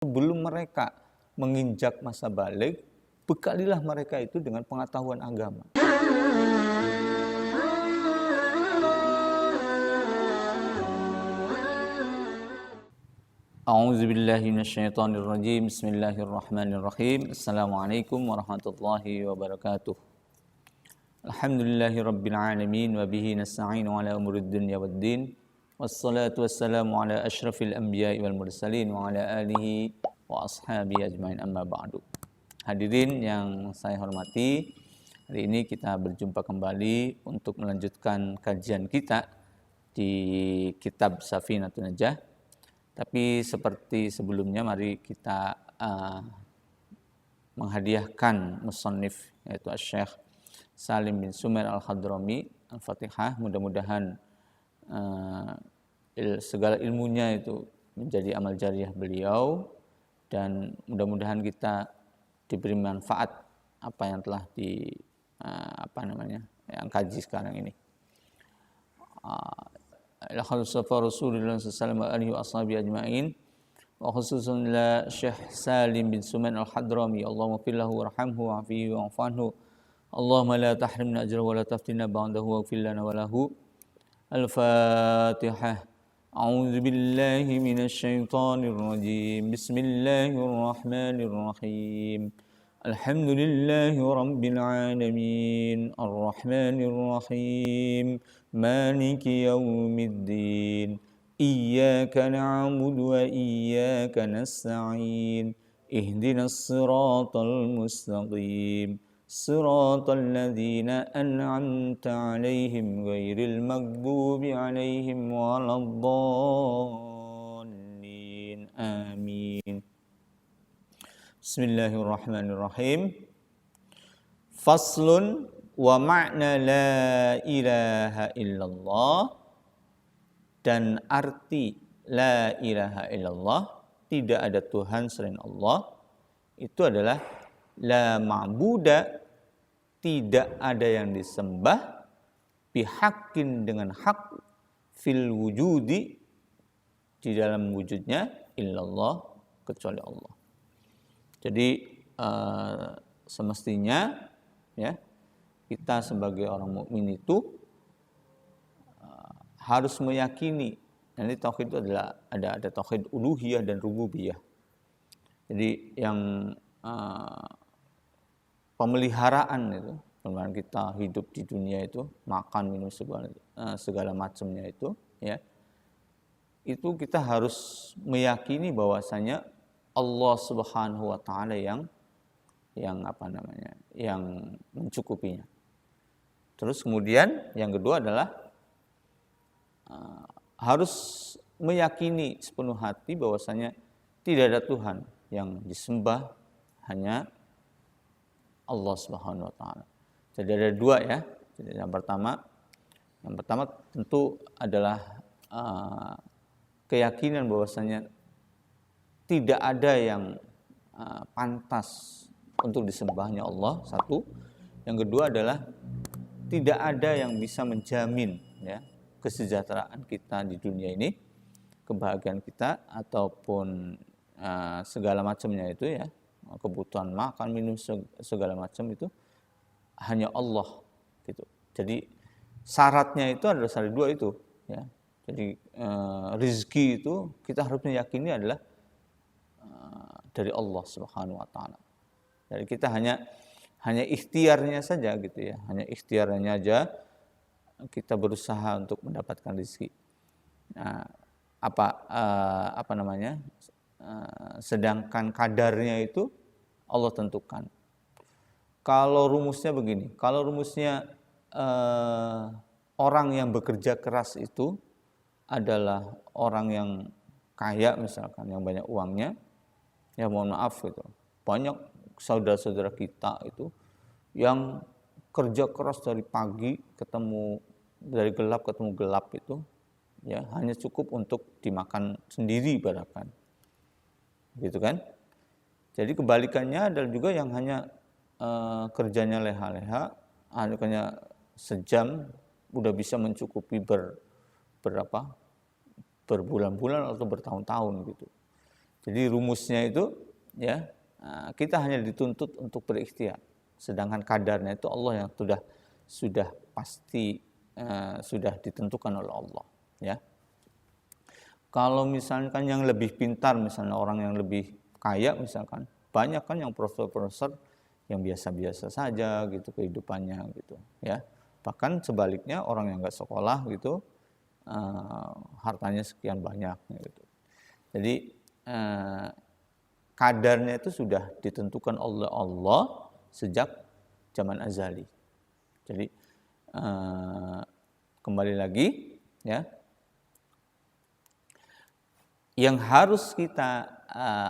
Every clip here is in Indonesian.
sebelum mereka menginjak masa baligh, bekalilah mereka itu dengan pengetahuan agama. A'udzubillahi minasyaitonirrajim. Bismillahirrahmanirrahim. Assalamualaikum warahmatullahi wabarakatuh. Alhamdulillahirabbil alamin wa bihi nasta'inu ala umurid dunya waddin. Wassalatu wassalamu ala asyrafil anbiya'i wal mursalin wa ala alihi wa ashabihi ajmain, amma ba'du. Hadirin yang saya hormati, hari ini kita berjumpa kembali untuk melanjutkan kajian kita di kitab Safinatun Najah. Tapi seperti sebelumnya, mari kita menghadiahkan musannif, yaitu Syekh Salim bin Sumer Al-Hadrami Al-Fatihah. Mudah-mudahan segala ilmunya itu menjadi amal jariah beliau, dan mudah-mudahan kita diberi manfaat apa yang telah yang kaji sekarang ini. Al-Khalsafa Rasulullah sallallahu alaihi wa ashabihi ajma'in, wa khususan la Syekh Salim bin Suman Al-Hadrami, Allahumma fillahu warhamhu wa'afihi wa'afanhu, Allahumma la tahrimna ajra wa la taftina ba'dahu waghfir lana wa lahu. Al-Fatihah. A'udzu billahi minasy syaithanir rajim. Bismillahirrahmanirrahim. Alhamdulillahi rabbil alamin. Arrahmanir rahim. Maliki yaumiddin. Iyyaka na'budu wa iyyaka nasta'in. Ihdinas siratal mustaqim. Siratal ladzina an'amta 'alaihim ghairil maghdubi 'alaihim waladdallin. Amin. Bismillahirrahmanirrahim. Faslun wa ma'na la ilaha illallah, dan arti la ilaha illallah, tidak ada Tuhan selain Allah, itu adalah la ma'buda, tidak ada yang disembah, bihaqqin, dengan hak, fil wujudi, di dalam wujudnya, illallah, kecuali Allah. Jadi semestinya ya, kita sebagai orang mukmin itu harus meyakini, nanti tauhid itu adalah ada tauhid uluhiyah dan rububiyah. Jadi yang pemeliharaan itu, pemeliharaan kita hidup di dunia itu, makan, minum, segala macamnya itu, ya, itu kita harus meyakini bahwasanya Allah Subhanahu wa taala yang mencukupinya. Terus kemudian yang kedua adalah harus meyakini sepenuh hati bahwasanya tidak ada Tuhan yang disembah, hanya Allah Subhanahu wa taala. Jadi ada dua ya. Jadi yang pertama tentu adalah keyakinan bahwasanya tidak ada yang pantas untuk disembahnya Allah, satu. Yang kedua adalah tidak ada yang bisa menjamin ya kesejahteraan kita di dunia ini, kebahagiaan kita ataupun segala macamnya itu ya, kebutuhan makan, minum, segala macam itu hanya Allah gitu. Jadi syaratnya itu adalah syarat dua itu ya. Jadi rezeki itu kita harus meyakini adalah dari Allah Subhanahu wa taala. Jadi kita hanya ikhtiarnya saja gitu ya. Hanya ikhtiarnya aja kita berusaha untuk mendapatkan rezeki. Nah, sedangkan kadarnya itu Allah tentukan. Kalau rumusnya begini, kalau rumusnya orang yang bekerja keras itu adalah orang yang kaya misalkan, yang banyak uangnya, ya mohon maaf gitu, banyak saudara-saudara kita itu yang kerja keras dari pagi dari gelap ketemu gelap itu, ya hanya cukup untuk dimakan sendiri bahkan, gitu kan? Jadi kebalikannya adalah juga yang hanya kerjanya leha-leha, hanya sejam udah bisa mencukupi berbulan-bulan atau bertahun-tahun gitu. Jadi rumusnya itu ya kita hanya dituntut untuk berikhtiar. Sedangkan kadarnya itu Allah yang sudah pasti sudah ditentukan oleh Allah, ya. Kalau misalkan yang lebih pintar, misalnya orang yang lebih kaya misalkan, banyak kan yang profesor-profesor yang biasa-biasa saja gitu kehidupannya gitu, ya. Bahkan sebaliknya orang yang nggak sekolah gitu hartanya sekian banyak gitu. Jadi kadarnya itu sudah ditentukan oleh Allah sejak zaman azali. Jadi kembali lagi ya, yang harus kita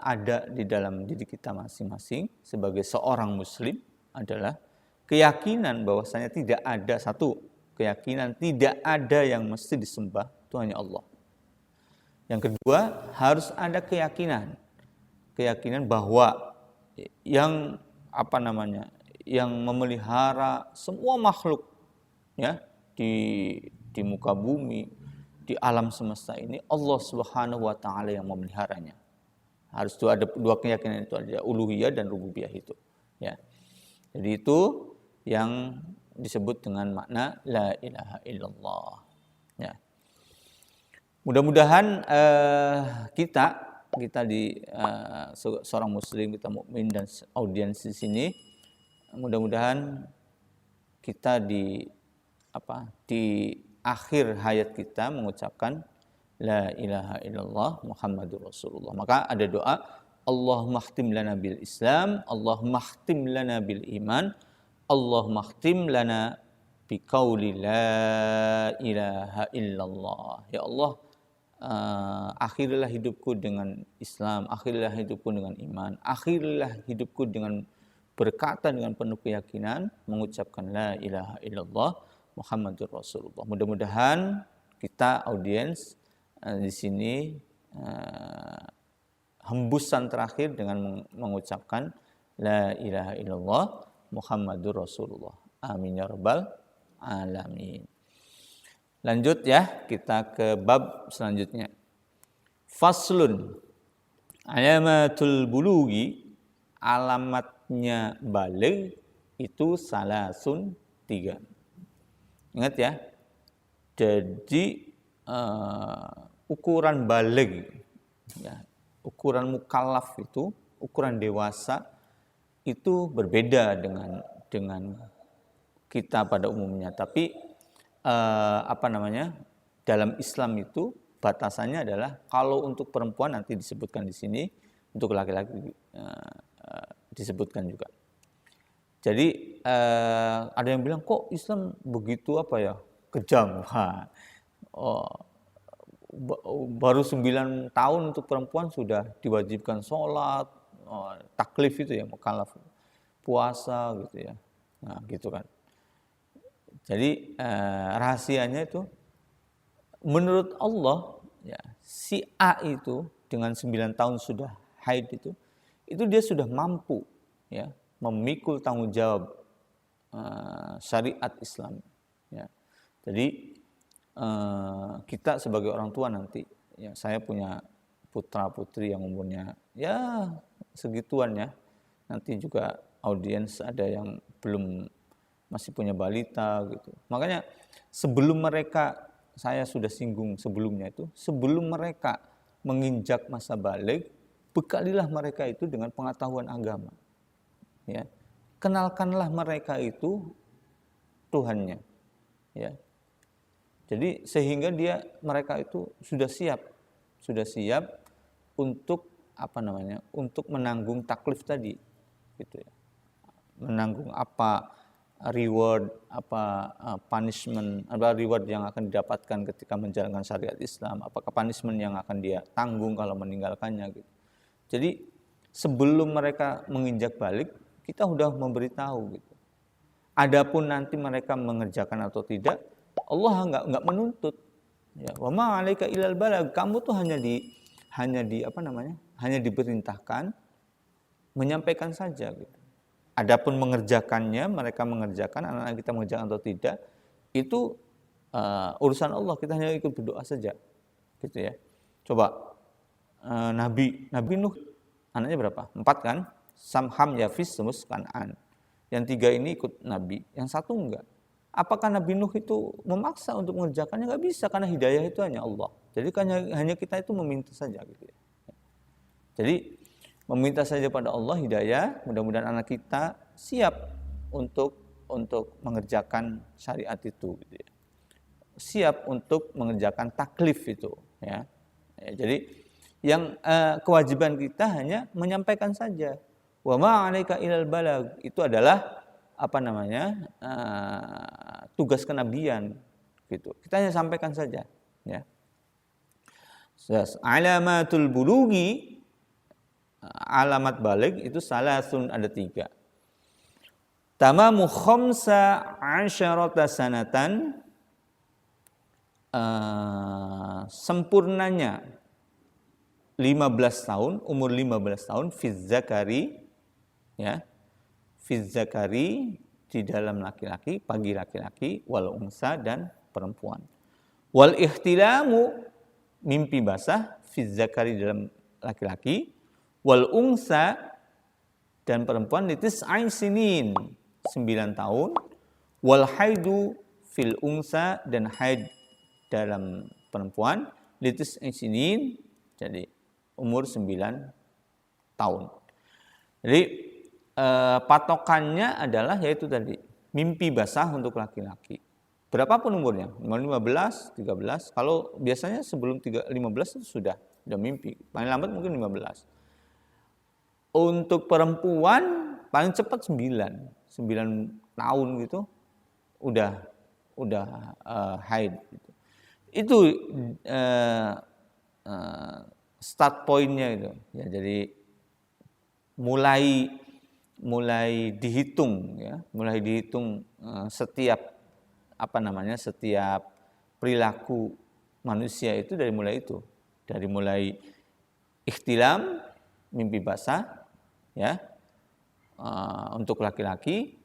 ada di dalam diri kita masing-masing sebagai seorang muslim adalah keyakinan bahwasanya tidak ada keyakinan tidak ada yang mesti disembah, itu hanya Allah. Yang kedua, harus ada keyakinan bahwa yang yang memelihara semua makhluk ya di muka bumi, di alam semesta ini, Allah Subhanahu wa taala yang memeliharanya. Harus ada dua keyakinan itu, ada uluhiyah dan rububiyah itu, ya. Jadi itu yang disebut dengan makna la ilaha illallah, ya. Mudah-mudahan kita di seorang muslim, kita mukmin dan audiens di sini, mudah-mudahan kita di akhir hayat kita mengucapkan la ilaha illallah Muhammadur Rasulullah. Maka ada doa, Allahumma khtim lana bil Islam, Allahumma khtim lana bil iman, Allahumma khtim lana bi qauli la ilaha illallah. Ya Allah, akhirilah hidupku dengan Islam, akhirilah hidupku dengan iman, akhirilah hidupku dengan berkata dengan penuh keyakinan mengucapkan la ilaha illallah Muhammadur Rasulullah. Mudah-mudahan kita audiens di sini hembusan terakhir dengan mengucapkan la ilaha illallah Muhammadur Rasulullah. Amin ya rabbal alamin. Lanjut ya, kita ke bab selanjutnya. Faslun, alamatul bulugi, alamatnya baligh itu salasun 3. Ingat ya, jadi ukuran baligh, ya, ukuran mukallaf itu, ukuran dewasa itu berbeda dengan kita pada umumnya. Tapi dalam Islam itu batasannya adalah kalau untuk perempuan nanti disebutkan di sini, untuk laki-laki disebutkan juga. Jadi ada yang bilang kok Islam begitu kejam. Baru 9 tahun untuk perempuan sudah diwajibkan sholat, taklif itu ya, mukallaf, puasa gitu ya. Nah, gitu kan. Jadi rahasianya itu menurut Allah ya, si A itu dengan 9 tahun sudah haid itu dia sudah mampu ya memikul tanggung jawab syariat Islam ya. Jadi kita sebagai orang tua nanti ya, saya punya putra putri yang umurnya ya segituan ya. Nanti juga audiens ada yang masih punya balita gitu. Makanya sebelum mereka, saya sudah singgung sebelumnya itu, sebelum mereka menginjak masa baligh, bekalilah mereka itu dengan pengetahuan agama. Ya. Kenalkanlah mereka itu Tuhannya. Ya. Jadi sehingga mereka itu sudah siap untuk untuk menanggung taklif tadi gitu ya. Menanggung reward, punishment, reward yang akan didapatkan ketika menjalankan syariat Islam, apakah punishment yang akan dia tanggung kalau meninggalkannya gitu. Jadi sebelum mereka menginjak balik, kita sudah memberitahu gitu. Adapun nanti mereka mengerjakan atau tidak, Allah enggak menuntut. Ya, wa ma 'alaika illal balagh. Kamu tuh hanya diperintahkan menyampaikan saja gitu. Adapun mengerjakannya, mereka mengerjakan, anak-anak kita mengerjakan atau tidak, itu urusan Allah. Kita hanya ikut berdoa saja, gitu ya. Coba Nabi Nuh anaknya berapa? 4 kan? Sam, Ham, Yafis, Semus, Kan'an. Yang 3 ini ikut Nabi, yang 1 enggak. Apakah Nabi Nuh itu memaksa untuk mengerjakannya? Enggak bisa, karena hidayah itu hanya Allah. Jadi hanya kita itu meminta saja gitu ya. Jadi meminta saja pada Allah hidayah, mudah-mudahan anak kita siap untuk mengerjakan syariat itu gitu ya. Siap untuk mengerjakan taklif itu ya. Jadi yang kewajiban kita hanya menyampaikan saja. Wa ma 'alaika ilal balag, itu adalah tugas kenabian gitu. Kita hanya sampaikan saja ya. Alamatul bulugi, alamat balik itu salasun, ada 3. Tamamu khamsa asyarata sanatan, sempurnanya 15 tahun, umur 15 tahun, fiz zakari ya. Fiz zakari di dalam laki-laki, bagi laki-laki, wal unsa dan perempuan. Wal ihtilamu, mimpi basah, fiz zakari dalam laki-laki, wal unsa dan perempuan, litis ain sinin 9 tahun, wal haidu fil unsa, dan haid dalam perempuan, litis ain sinin, jadi umur 9 tahun. Jadi patokannya adalah yaitu tadi mimpi basah untuk laki-laki. Berapapun umurnya, 15, 13, kalau biasanya sebelum 15 itu sudah mimpi. Paling lambat mungkin 15. Untuk perempuan paling cepat 9 tahun gitu udah haid gitu. Itu start point-nya itu. Ya, jadi mulai dihitung ya, setiap setiap perilaku manusia itu dari mulai ihtilam, mimpi basah ya, untuk laki-laki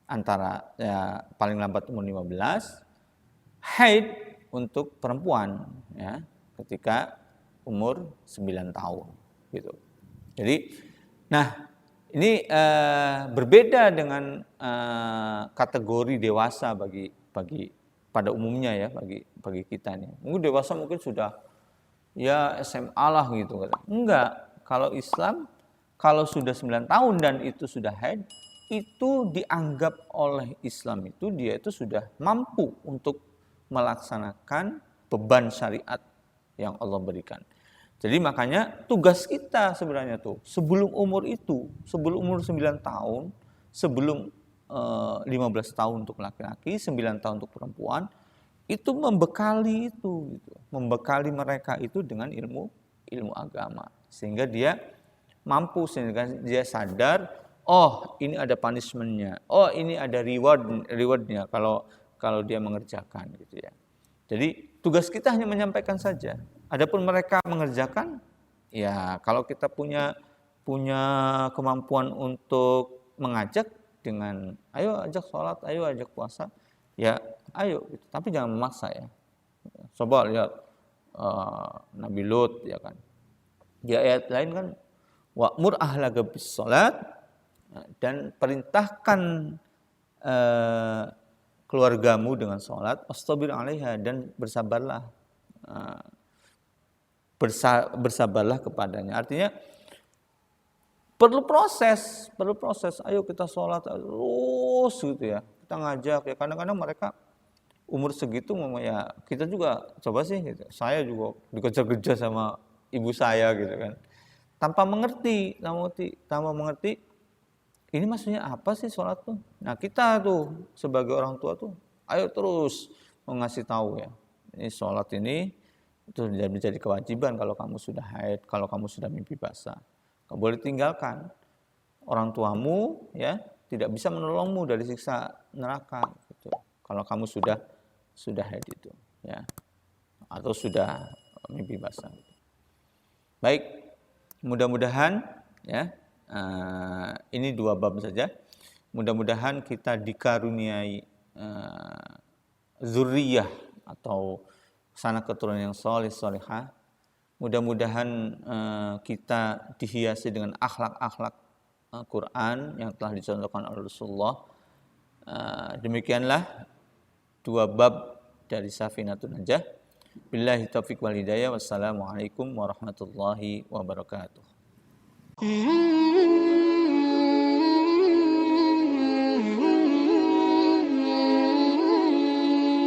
antara ya, paling lambat umur 15, haid untuk perempuan ya ketika umur 9 tahun gitu. Jadi ini berbeda dengan kategori dewasa bagi pada umumnya ya, bagi kita nih. Mungkin dewasa mungkin sudah ya SMA lah gitu kan. Enggak, kalau Islam kalau sudah 9 tahun dan itu sudah haid, itu dianggap oleh Islam itu dia itu sudah mampu untuk melaksanakan beban syariat yang Allah berikan. Jadi makanya tugas kita sebenarnya tuh sebelum umur 9 tahun, sebelum 15 tahun untuk laki-laki, 9 tahun untuk perempuan, itu membekali mereka itu dengan ilmu agama, sehingga dia mampu, sehingga dia sadar, oh ini ada punishment-nya, oh ini ada reward-nya kalau dia mengerjakan gitu ya. Jadi tugas kita hanya menyampaikan saja. Adapun mereka mengerjakan, ya kalau kita punya kemampuan untuk mengajak dengan, ayo ajak sholat, ayo ajak puasa, ya ayo, gitu. Tapi jangan memaksa ya. Coba lihat Nabi Lut ya kan. Di ayat lain kan, wa'mur ahlaka bis sholat, dan perintahkan keluargamu dengan sholat, wastabir 'alaiha, dan bersabarlah. Bersabarlah kepadanya. Artinya perlu proses. Ayo kita sholat terus gitu ya. Kita ngajak ya. Kadang-kadang mereka umur segitu ya kita juga coba sih gitu. Saya juga dikejar-kejar sama ibu saya gitu kan. Tanpa mengerti. Ini maksudnya apa sih sholat tuh? Nah kita tuh sebagai orang tua tuh, ayo terus mengasih tahu ya. Ini sholat ini itu menjadi kewajiban kalau kamu sudah haid, kalau kamu sudah mimpi basah. Kamu boleh tinggalkan. Orang tuamu ya tidak bisa menolongmu dari siksa neraka gitu. Kalau kamu sudah haid itu ya. Atau sudah mimpi basah. Baik, mudah-mudahan ya ini 2 bab saja. Mudah-mudahan kita dikaruniai zuriyah atau sanak keturunan yang saleh salehah, Mudah-mudahan kita dihiasi dengan akhlak-akhlak Quran yang telah dicontohkan oleh Rasulullah. Demikianlah 2 bab dari Safinatun Najah. Billahi taufiq wal hidayah. Wassalamualaikum warahmatullahi wabarakatuh.